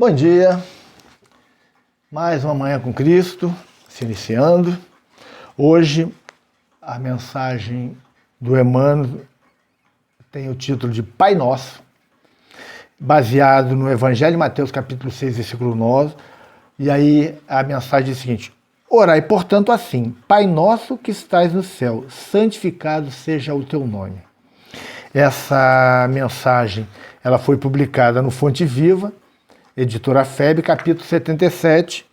Bom dia, mais uma manhã com Cristo, se iniciando. Hoje a mensagem do Emmanuel tem o título de Pai Nosso, baseado no Evangelho de Mateus, capítulo 6, versículo 9. E aí a mensagem é a seguinte: orai, portanto, assim: Pai nosso que estás no céu, santificado seja o teu nome. Essa mensagem ela foi publicada no Fonte Viva, editora FEB, capítulo 77,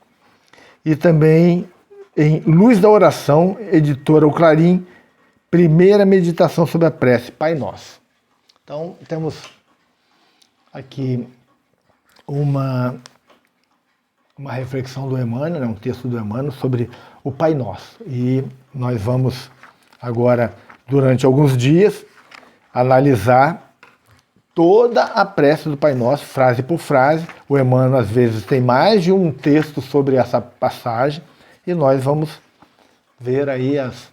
e também em Luz da Oração, editora O Clarim, primeira meditação sobre a prece, Pai Nosso. Então, temos aqui uma reflexão do Emmanuel, um texto do Emmanuel sobre o Pai Nosso. E nós vamos agora, durante alguns dias, analisar toda a prece do Pai Nosso, frase por frase. O Emmanuel, às vezes, tem mais de um texto sobre essa passagem, e nós vamos ver aí as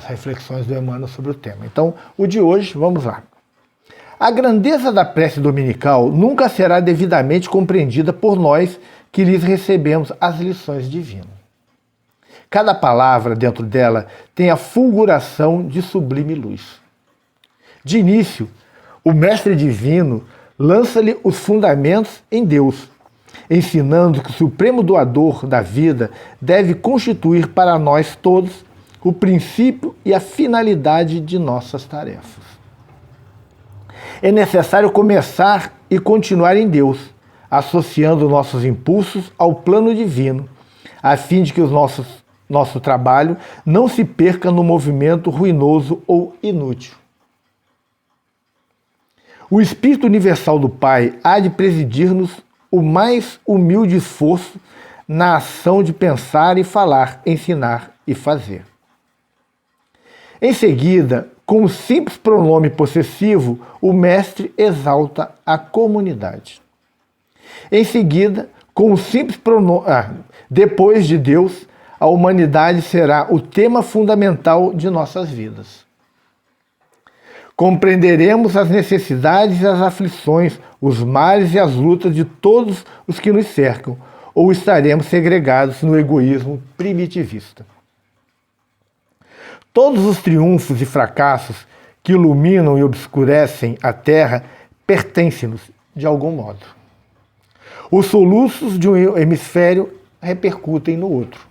reflexões do Emmanuel sobre o tema. Então, o de hoje, vamos lá. A grandeza da prece dominical nunca será devidamente compreendida por nós que lhes recebemos as lições divinas. Cada palavra dentro dela tem a fulguração de sublime luz. De início, o Mestre Divino lança-lhe os fundamentos em Deus, ensinando que o Supremo Doador da vida deve constituir para nós todos o princípio e a finalidade de nossas tarefas. É necessário começar e continuar em Deus, associando nossos impulsos ao plano divino, a fim de que o nosso trabalho não se perca no movimento ruinoso ou inútil. O Espírito Universal do Pai há de presidir-nos o mais humilde esforço na ação de pensar e falar, ensinar e fazer. Em seguida, com o simples pronome possessivo, o Mestre exalta a comunidade. Em seguida, com o simples pronome... depois de Deus, a humanidade será o tema fundamental de nossas vidas. Compreenderemos as necessidades e as aflições, os males e as lutas de todos os que nos cercam, ou estaremos segregados no egoísmo primitivista. Todos os triunfos e fracassos que iluminam e obscurecem a Terra pertencem-nos de algum modo. Os soluços de um hemisfério repercutem no outro.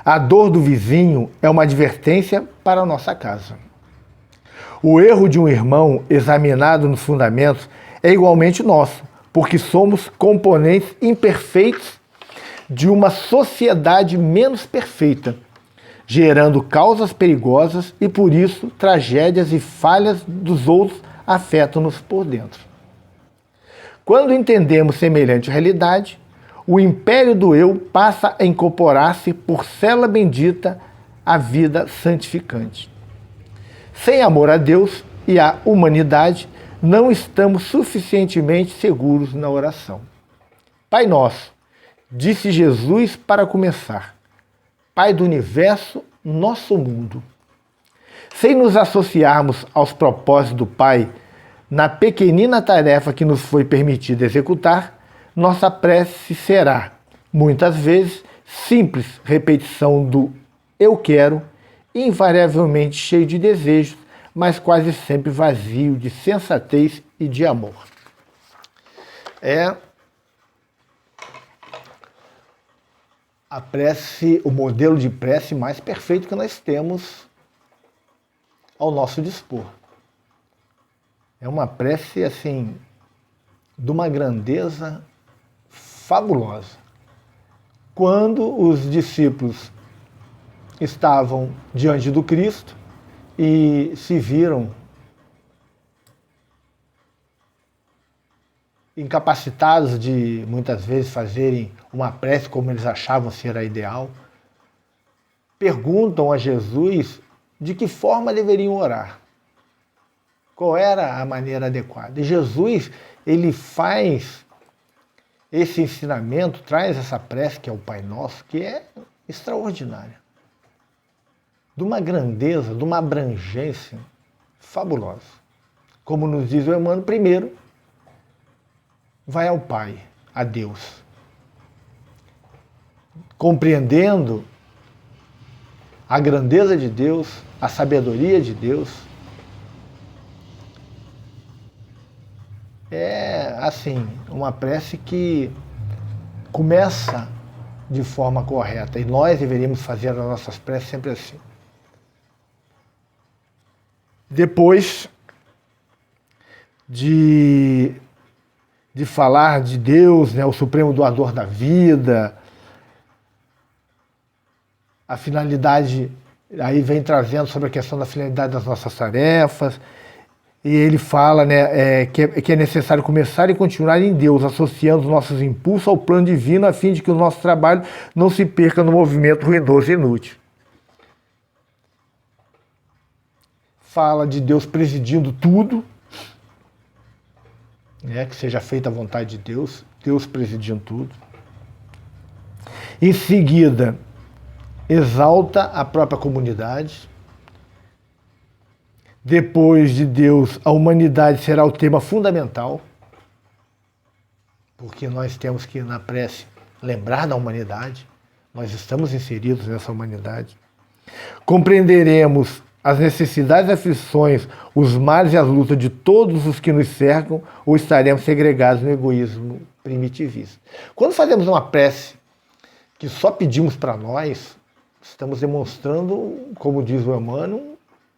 A dor do vizinho é uma advertência para a nossa casa. O erro de um irmão, examinado nos fundamentos, é igualmente nosso, porque somos componentes imperfeitos de uma sociedade menos perfeita, gerando causas perigosas e, por isso, tragédias e falhas dos outros afetam-nos por dentro. Quando entendemos semelhante realidade, o império do eu passa a incorporar-se por célula bendita à vida santificante. Sem amor a Deus e à humanidade, não estamos suficientemente seguros na oração. Pai nosso, disse Jesus para começar, Pai do universo, nosso mundo. Sem nos associarmos aos propósitos do Pai, na pequenina tarefa que nos foi permitida executar, nossa prece será, muitas vezes, simples repetição do eu quero, invariavelmente cheio de desejos, mas quase sempre vazio de sensatez e de amor. É a prece, o modelo de prece mais perfeito que nós temos ao nosso dispor. É uma prece, assim, de uma grandeza fabulosa. Quando os discípulos estavam diante do Cristo e se viram incapacitados de, muitas vezes, fazerem uma prece como eles achavam ser a ideal, perguntam a Jesus de que forma deveriam orar, qual era a maneira adequada. E Jesus, ele faz esse ensinamento, traz essa prece, que é o Pai Nosso, que é extraordinária, de uma grandeza, de uma abrangência fabulosa. Como nos diz o Emmanuel, primeiro, vai ao Pai. a Deus, compreendendo a grandeza de Deus, a sabedoria de Deus. É, assim, uma prece que começa de forma correta, e nós deveríamos fazer as nossas preces sempre assim. Depois de falar de Deus, né, o supremo doador da vida, a finalidade, aí vem trazendo sobre a questão da finalidade das nossas tarefas, e ele fala, né, que é necessário começar e continuar em Deus, associando os nossos impulsos ao plano divino, a fim de que o nosso trabalho não se perca no movimento ruinoso e inútil. Fala de Deus presidindo tudo, né, que seja feita a vontade de Deus, Deus presidindo tudo. Em seguida, exalta a própria comunidade. Depois de Deus, a humanidade será o tema fundamental, porque nós temos que, na prece, lembrar da humanidade, nós estamos inseridos nessa humanidade. Compreenderemos as necessidades e aflições, os males e as lutas de todos os que nos cercam, ou estaremos segregados no egoísmo primitivista. Quando fazemos uma prece que só pedimos para nós, estamos demonstrando, como diz o Emmanuel,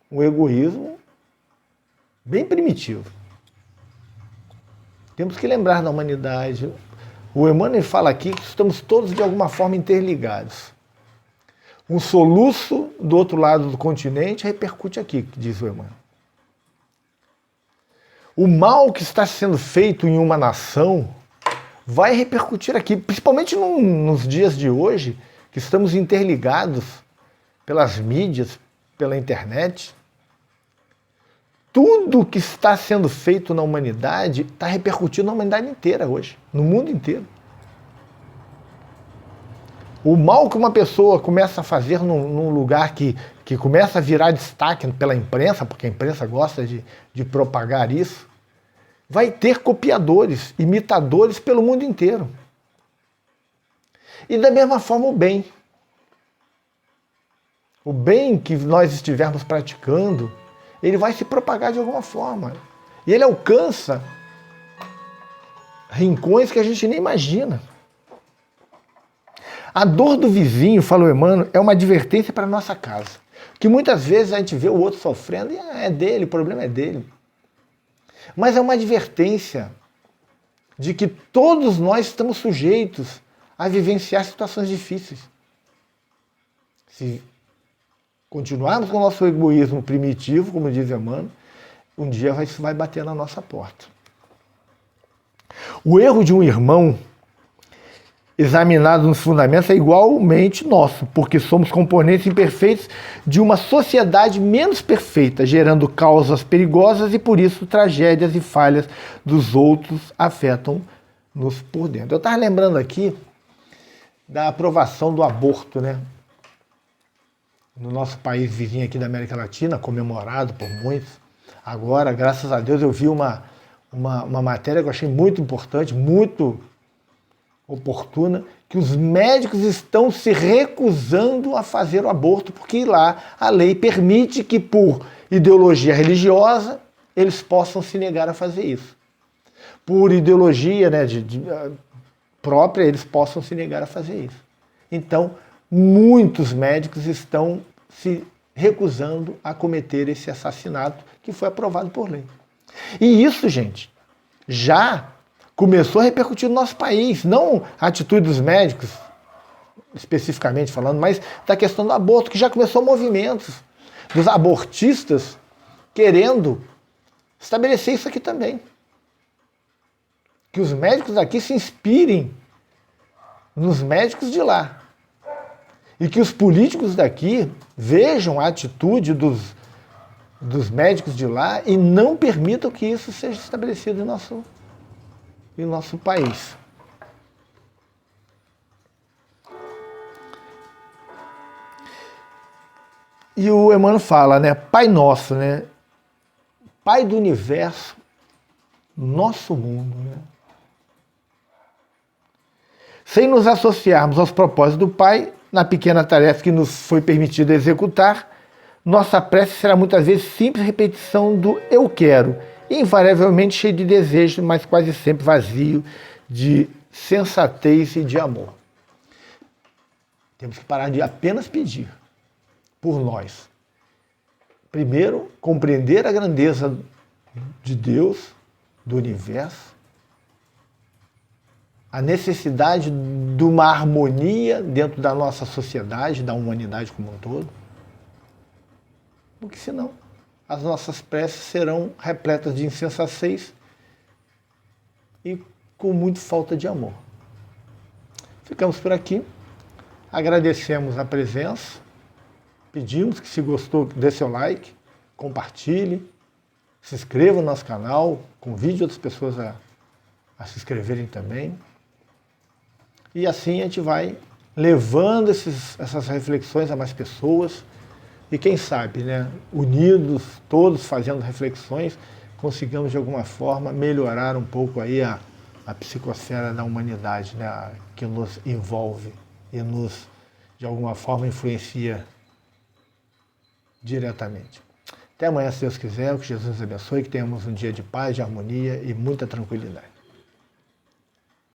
um egoísmo bem primitivo. Temos que lembrar da humanidade. O Emmanuel fala aqui que estamos todos de alguma forma interligados. Um soluço do outro lado do continente repercute aqui, diz o Emmanuel. O mal que está sendo feito em uma nação vai repercutir aqui, principalmente nos dias de hoje, que estamos interligados pelas mídias, pela internet. Tudo que está sendo feito na humanidade está repercutindo na humanidade inteira hoje, no mundo inteiro. O mal que uma pessoa começa a fazer num lugar que começa a virar destaque pela imprensa, porque a imprensa gosta de propagar isso, vai ter copiadores, imitadores pelo mundo inteiro. E da mesma forma o bem. O bem que nós estivermos praticando, ele vai se propagar de alguma forma. E ele alcança rincões que a gente nem imagina. A dor do vizinho, falou Emmanuel, é uma advertência para a nossa casa. Que muitas vezes a gente vê o outro sofrendo e é dele, o problema é dele. Mas é uma advertência de que todos nós estamos sujeitos a vivenciar situações difíceis. Se continuarmos com o nosso egoísmo primitivo, como diz Emmanuel, um dia isso vai bater na nossa porta. O erro de um irmão examinado nos fundamentos é igualmente nosso, porque somos componentes imperfeitos de uma sociedade menos perfeita, gerando causas perigosas e, por isso, tragédias e falhas dos outros afetam-nos por dentro. Eu estava lembrando aqui da aprovação do aborto, né? No nosso país vizinho aqui da América Latina, comemorado por muitos. Agora, graças a Deus, eu vi uma matéria que eu achei muito importante, muito oportuna, que os médicos estão se recusando a fazer o aborto, porque lá a lei permite que, por ideologia religiosa, eles possam se negar a fazer isso. Por ideologia, né, própria, eles possam se negar a fazer isso. Então, muitos médicos estão se recusando a cometer esse assassinato que foi aprovado por lei. E isso, gente, já começou a repercutir no nosso país, não a atitude dos médicos, especificamente falando, mas da questão do aborto, que já começou movimentos dos abortistas querendo estabelecer isso aqui também. Que os médicos aqui se inspirem nos médicos de lá. E que os políticos daqui vejam a atitude dos médicos de lá e não permitam que isso seja estabelecido em nosso país. E o Emmanuel fala, né, Pai Nosso, né, Pai do Universo, nosso mundo, né? Sem nos associarmos aos propósitos do Pai, na pequena tarefa que nos foi permitido executar, nossa prece será muitas vezes simples repetição do eu quero, invariavelmente cheio de desejo, mas quase sempre vazio de sensatez e de amor. Temos que parar de apenas pedir por nós. Primeiro, compreender a grandeza de Deus, do universo, a necessidade de uma harmonia dentro da nossa sociedade, da humanidade como um todo, porque senão as nossas preces serão repletas de insensatez e com muita falta de amor. Ficamos por aqui, agradecemos a presença, pedimos que, se gostou, dê seu like, compartilhe, se inscreva no nosso canal, convide outras pessoas a se inscreverem também. E assim a gente vai levando essas reflexões a mais pessoas e, quem sabe, né, unidos, todos fazendo reflexões, consigamos de alguma forma melhorar um pouco aí a psicosfera da humanidade, né, que nos envolve e nos, de alguma forma, influencia diretamente. Até amanhã, se Deus quiser, que Jesus nos abençoe, que tenhamos um dia de paz, de harmonia e muita tranquilidade.